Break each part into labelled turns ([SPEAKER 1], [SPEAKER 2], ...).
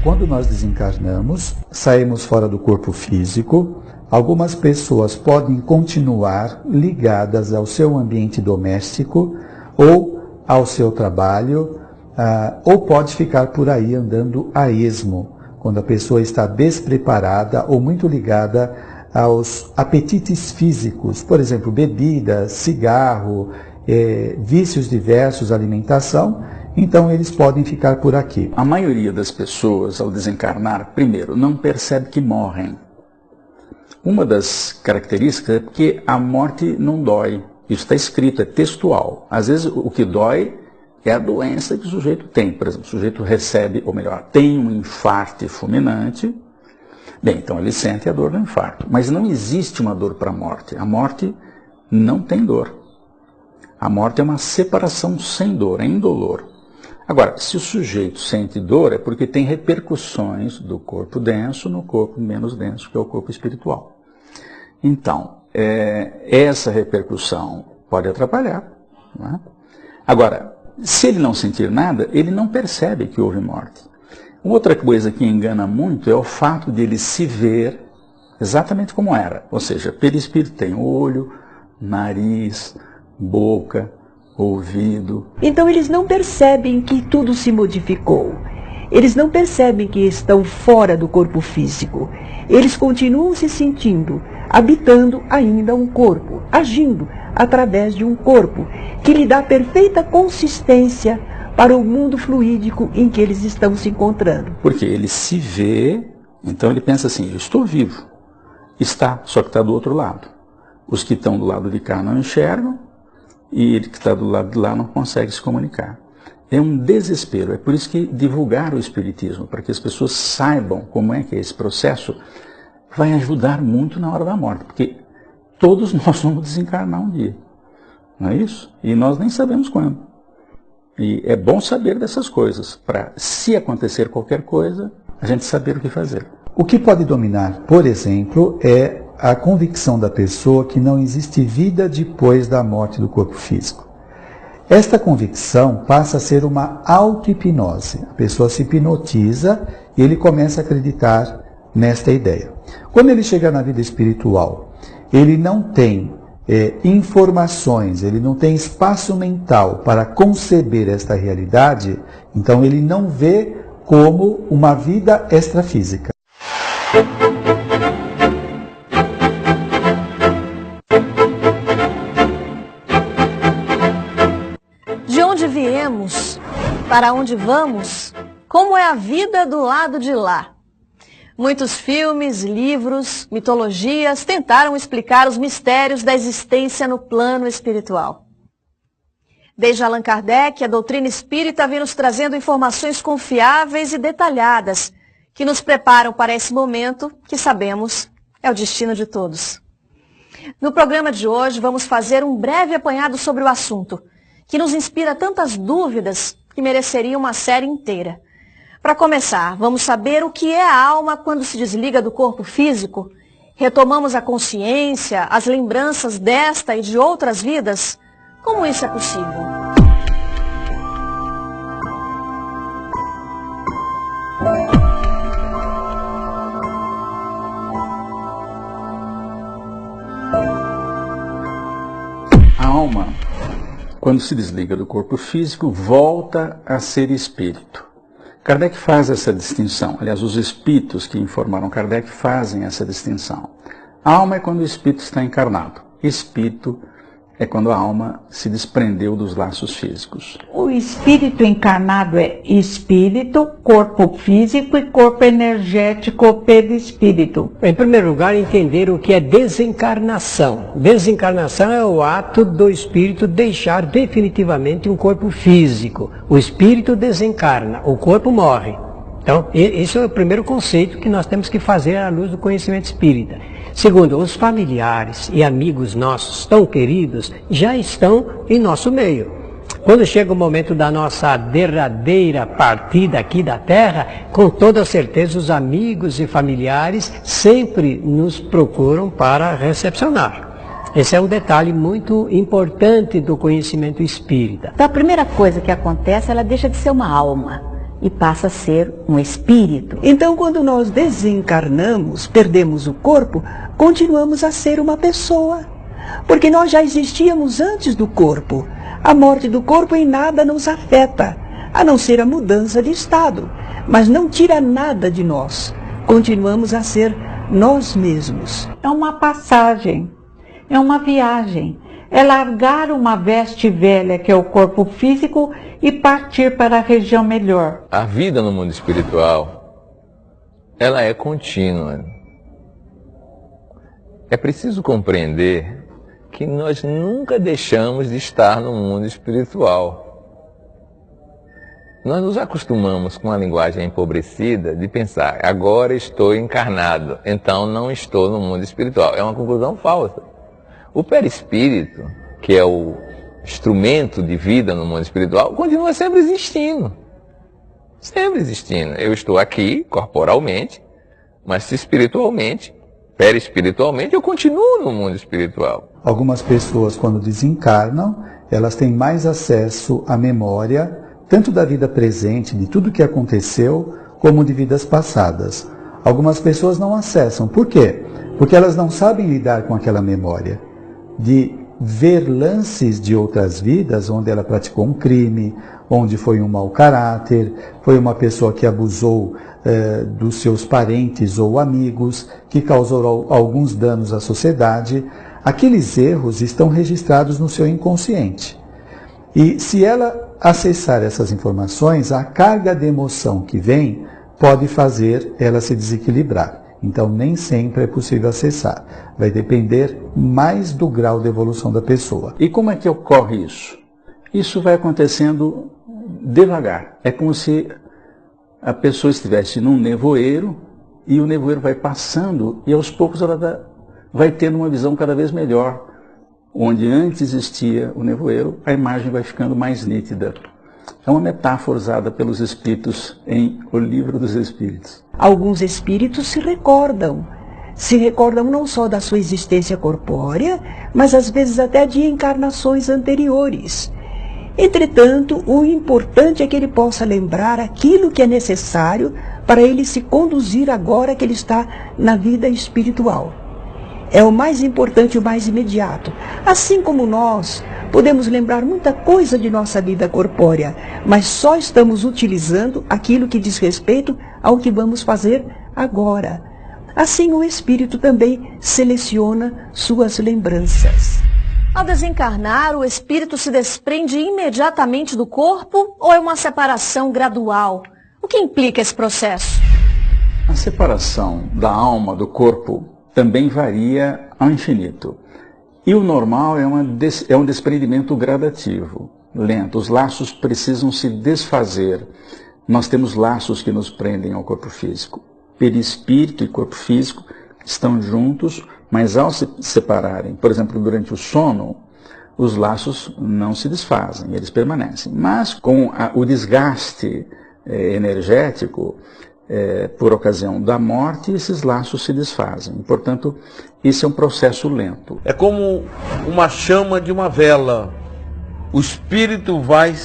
[SPEAKER 1] Quando nós desencarnamos, saímos fora do corpo físico. Algumas pessoas podem continuar ligadas ao seu ambiente doméstico ou ao seu trabalho, ou pode ficar por aí andando a esmo, quando a pessoa está despreparada ou muito ligada aos apetites físicos, por exemplo, bebida, cigarro, vícios diversos, alimentação. Então eles podem ficar por aqui.
[SPEAKER 2] A maioria das pessoas, ao desencarnar, primeiro, não percebe que morrem. Uma das características é porque a morte não dói. Isso está escrito, é textual. Às vezes o que dói é a doença que o sujeito tem. Por exemplo, o sujeito recebe, ou melhor, tem um infarto fulminante. Bem, então ele sente a dor do infarto. Mas não existe uma dor para a morte. A morte não tem dor. A morte é uma separação sem dor, é indolor. Agora, se o sujeito sente dor, é porque tem repercussões do corpo denso no corpo menos denso, que é o corpo espiritual. Então, essa repercussão pode atrapalhar, não é? Agora, se ele não sentir nada, ele não percebe que houve morte. Outra coisa que engana muito é o fato de ele se ver exatamente como era. Ou seja, perispírito tem olho, nariz, boca, ouvido.
[SPEAKER 3] Então eles não percebem que tudo se modificou. Eles não percebem que estão fora do corpo físico. Eles continuam se sentindo, habitando ainda um corpo, agindo através de um corpo que lhe dá perfeita consistência para o mundo fluídico em que eles estão se encontrando.
[SPEAKER 2] Porque ele se vê, então ele pensa assim, eu estou vivo. Está, só que está do outro lado. Os que estão do lado de cá não enxergam, e ele que está do lado de lá não consegue se comunicar. É um desespero. É por isso que divulgar o Espiritismo, para que as pessoas saibam como é que é esse processo, vai ajudar muito na hora da morte. Porque todos nós vamos desencarnar um dia. Não é isso? E nós nem sabemos quando. E é bom saber dessas coisas, para, se acontecer qualquer coisa, a gente saber o que fazer.
[SPEAKER 1] O que pode dominar, por exemplo, é a convicção da pessoa que não existe vida depois da morte do corpo físico. Esta convicção passa a ser uma auto-hipnose. A pessoa se hipnotiza e ele começa a acreditar nesta ideia. Quando ele chega na vida espiritual, ele não tem informações, ele não tem espaço mental para conceber esta realidade, então ele não vê como uma vida extrafísica.
[SPEAKER 4] De onde viemos? Para onde vamos? Como é a vida do lado de lá? Muitos filmes, livros, mitologias tentaram explicar os mistérios da existência no plano espiritual. Desde Allan Kardec, a doutrina espírita vem nos trazendo informações confiáveis e detalhadas que nos preparam para esse momento que sabemos é o destino de todos. No programa de hoje, vamos fazer um breve apanhado sobre o assunto, que nos inspira tantas dúvidas que mereceria uma série inteira. Para começar, vamos saber o que é a alma quando se desliga do corpo físico? Retomamos a consciência, as lembranças desta e de outras vidas? Como isso é possível?
[SPEAKER 2] A alma, quando se desliga do corpo físico, volta a ser espírito. Kardec faz essa distinção. Aliás, os espíritos que informaram Kardec fazem essa distinção. A alma é quando o espírito está encarnado. Espírito é quando a alma se desprendeu dos laços físicos.
[SPEAKER 5] O espírito encarnado é espírito, corpo físico e corpo energético perispírito.
[SPEAKER 6] Em primeiro lugar, entender o que é desencarnação. Desencarnação é o ato do espírito deixar definitivamente um corpo físico. O espírito desencarna, o corpo morre. Então, esse é o primeiro conceito que nós temos que fazer à luz do conhecimento espírita. Segundo, os familiares e amigos nossos tão queridos já estão em nosso meio. Quando chega o momento da nossa derradeira partida aqui da Terra, com toda certeza os amigos e familiares sempre nos procuram para recepcionar. Esse é um detalhe muito importante do conhecimento espírita.
[SPEAKER 3] Então a primeira coisa que acontece, ela deixa de ser uma alma.
[SPEAKER 5] e passa a ser um espírito.
[SPEAKER 3] Então, quando nós desencarnamos, perdemos o corpo, continuamos a ser uma pessoa. Porque nós já existíamos antes do corpo. A morte do corpo em nada nos afeta, a não ser a mudança de estado. Mas não tira nada de nós. Continuamos a ser nós mesmos.
[SPEAKER 5] É uma passagem, é uma viagem. É largar uma veste velha, que é o corpo físico, e partir para a região melhor.
[SPEAKER 7] A vida no mundo espiritual, ela é contínua. É preciso compreender que nós nunca deixamos de estar no mundo espiritual. Nós nos acostumamos com a linguagem empobrecida de pensar, agora estou encarnado, então não estou no mundo espiritual. É uma conclusão falsa. O perispírito, que é o instrumento de vida no mundo espiritual, continua sempre existindo. Sempre existindo. Eu estou aqui, corporalmente, mas espiritualmente, perispiritualmente, eu continuo no mundo espiritual.
[SPEAKER 1] Algumas pessoas, quando desencarnam, elas têm mais acesso à memória, tanto da vida presente, de tudo que aconteceu, como de vidas passadas. Algumas pessoas não acessam. Por quê? Porque elas não sabem lidar com aquela memória. De ver lances de outras vidas, onde ela praticou um crime, onde foi um mau caráter, foi uma pessoa que abusou dos seus parentes ou amigos, que causou alguns danos à sociedade. Aqueles erros estão registrados no seu inconsciente. E se ela acessar essas informações, a carga de emoção que vem pode fazer ela se desequilibrar. Então, nem sempre é possível acessar. Vai depender mais do grau de evolução da pessoa.
[SPEAKER 2] E como é que ocorre isso? Isso vai acontecendo devagar. É como se a pessoa estivesse num nevoeiro e o nevoeiro vai passando e aos poucos ela vai tendo uma visão cada vez melhor. Onde antes existia o nevoeiro, a imagem vai ficando mais nítida. É uma metáfora usada pelos espíritos em O Livro dos Espíritos.
[SPEAKER 3] Alguns espíritos se recordam não só da sua existência corpórea, mas às vezes até de encarnações anteriores. Entretanto, o importante é que ele possa lembrar aquilo que é necessário para ele se conduzir agora que ele está na vida espiritual. É o mais importante, o mais imediato. Assim como nós podemos lembrar muita coisa de nossa vida corpórea, mas só estamos utilizando aquilo que diz respeito ao que vamos fazer agora. Assim o espírito também seleciona suas lembranças.
[SPEAKER 4] Ao desencarnar, o espírito se desprende imediatamente do corpo ou é uma separação gradual? O que implica esse processo?
[SPEAKER 2] A separação da alma do corpo também varia ao infinito. E o normal é um desprendimento gradativo, lento. Os laços precisam se desfazer. Nós temos laços que nos prendem ao corpo físico. Perispírito e corpo físico estão juntos, mas ao se separarem, por exemplo, durante o sono, os laços não se desfazem, eles permanecem. Mas com o desgaste energético, por ocasião da morte, esses laços se desfazem. Portanto, esse é um processo lento.
[SPEAKER 8] É como uma chama de uma vela. O espírito vai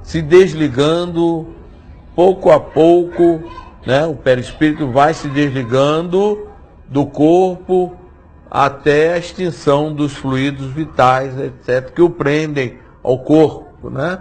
[SPEAKER 8] se desligando pouco a pouco, né? O perispírito vai se desligando do corpo até a extinção dos fluidos vitais, etc., que o prendem ao corpo, né?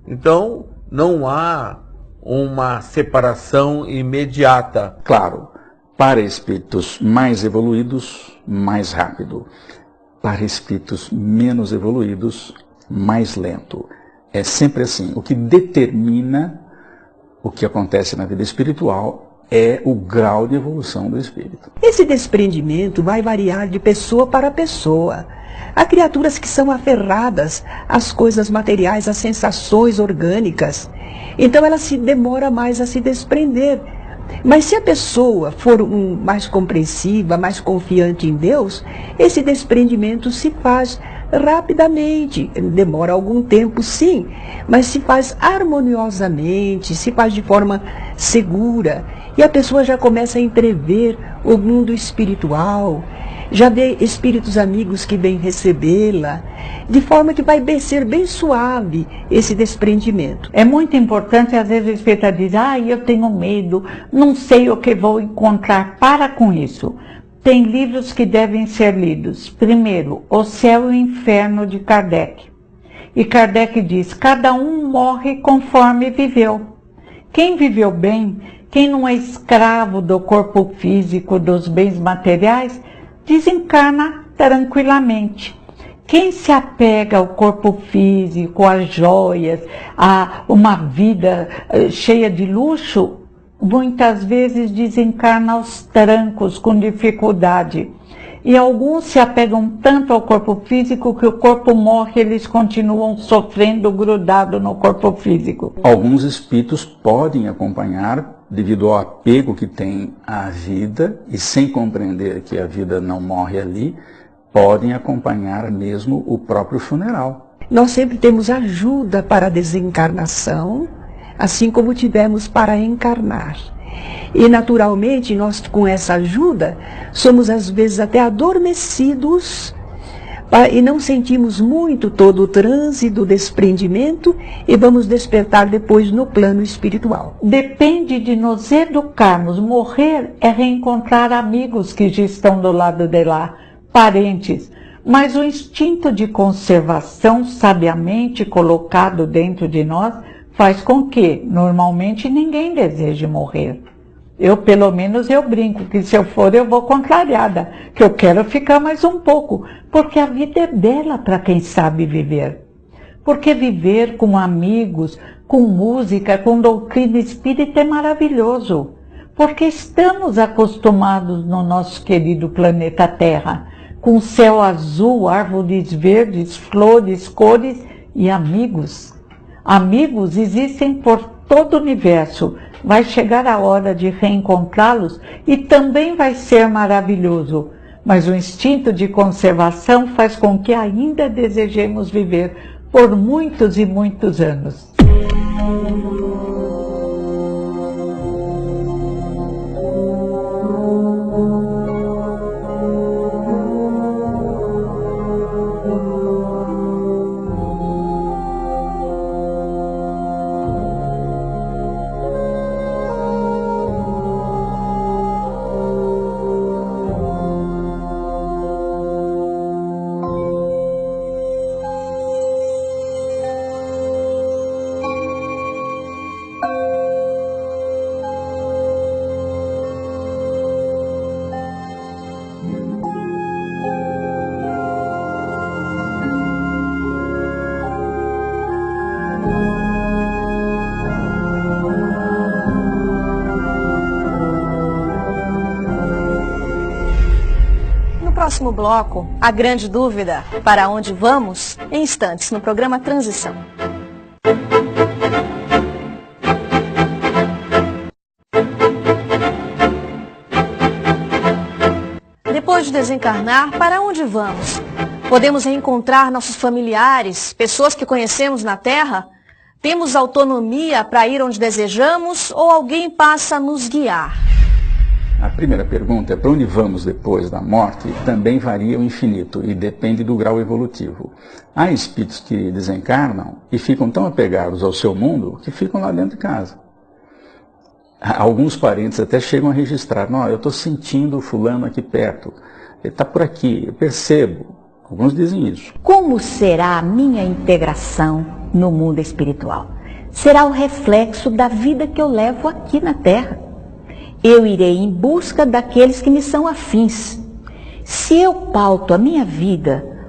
[SPEAKER 8] Então, não há uma separação imediata.
[SPEAKER 2] Claro, para espíritos mais evoluídos, mais rápido. Para espíritos menos evoluídos, mais lento. É sempre assim. O que determina o que acontece na vida espiritual é o grau de evolução do espírito.
[SPEAKER 3] Esse desprendimento vai variar de pessoa para pessoa. Há criaturas que são aferradas às coisas materiais, às sensações orgânicas. Então ela se demora mais a se desprender. Mas se a pessoa for mais compreensiva, mais confiante em Deus, esse desprendimento se faz rapidamente. Demora algum tempo, sim, mas se faz harmoniosamente, se faz de forma segura. E a pessoa já começa a entrever o mundo espiritual, já vê espíritos amigos que vêm recebê-la, de forma que vai ser bem suave esse desprendimento.
[SPEAKER 5] É muito importante, às vezes o espírita diz, eu tenho medo, não sei o que vou encontrar. Para com isso. Tem livros que devem ser lidos. Primeiro, O Céu e o Inferno, de Kardec. E Kardec diz, cada um morre conforme viveu. Quem viveu bem, quem não é escravo do corpo físico, dos bens materiais, desencarna tranquilamente. Quem se apega ao corpo físico, às joias, a uma vida cheia de luxo, muitas vezes desencarna aos trancos, com dificuldade. E alguns se apegam tanto ao corpo físico que o corpo morre, eles continuam sofrendo grudado no corpo físico.
[SPEAKER 2] Alguns espíritos podem acompanhar devido ao apego que tem à vida e sem compreender que a vida não morre ali, podem acompanhar mesmo o próprio funeral.
[SPEAKER 3] Nós sempre temos ajuda para a desencarnação, assim como tivemos para encarnar. E naturalmente nós, com essa ajuda, somos às vezes até adormecidos e não sentimos muito todo o transe do desprendimento e vamos despertar depois no plano espiritual.
[SPEAKER 5] Depende de nos educarmos. Morrer é reencontrar amigos que já estão do lado de lá, parentes. Mas o instinto de conservação, sabiamente colocado dentro de nós, faz com que, normalmente, ninguém deseje morrer. Eu, pelo menos, eu brinco que se eu for, eu vou contrariada, que eu quero ficar mais um pouco, porque a vida é bela para quem sabe viver. Porque viver com amigos, com música, com doutrina espírita é maravilhoso. Porque estamos acostumados no nosso querido planeta Terra, com céu azul, árvores verdes, flores, cores e amigos. Amigos existem por todo o universo. Vai chegar a hora de reencontrá-los e também vai ser maravilhoso. Mas o instinto de conservação faz com que ainda desejemos viver por muitos e muitos anos.
[SPEAKER 4] Próximo bloco, a grande dúvida, para onde vamos, em instantes, no programa Transição. Depois de desencarnar, para onde vamos? Podemos reencontrar nossos familiares, pessoas que conhecemos na Terra? Temos autonomia para ir onde desejamos ou alguém passa a nos guiar?
[SPEAKER 2] A primeira pergunta é para onde vamos depois da morte, também varia o infinito e depende do grau evolutivo. Há espíritos que desencarnam e ficam tão apegados ao seu mundo que ficam lá dentro de casa. Alguns parentes até chegam a registrar, não, eu estou sentindo o fulano aqui perto, ele está por aqui, eu percebo. Alguns dizem isso.
[SPEAKER 9] Como será a minha integração no mundo espiritual? Será o reflexo da vida que eu levo aqui na Terra. Eu irei em busca daqueles que me são afins. Se eu pauto a minha vida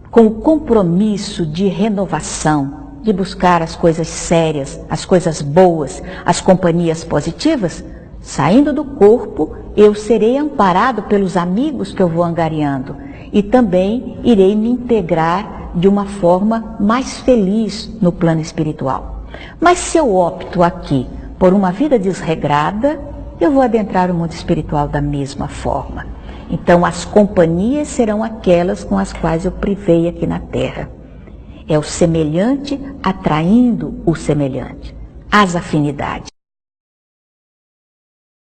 [SPEAKER 9] com o compromisso de renovação, de buscar as coisas sérias, as coisas boas, as companhias positivas, saindo do corpo, eu serei amparado pelos amigos que eu vou angariando e também irei me integrar de uma forma mais feliz no plano espiritual. Mas se eu opto aqui por uma vida desregrada, eu vou adentrar o mundo espiritual da mesma forma. Então as companhias serão aquelas com as quais eu privei aqui na Terra. É o semelhante atraindo o semelhante, as afinidades.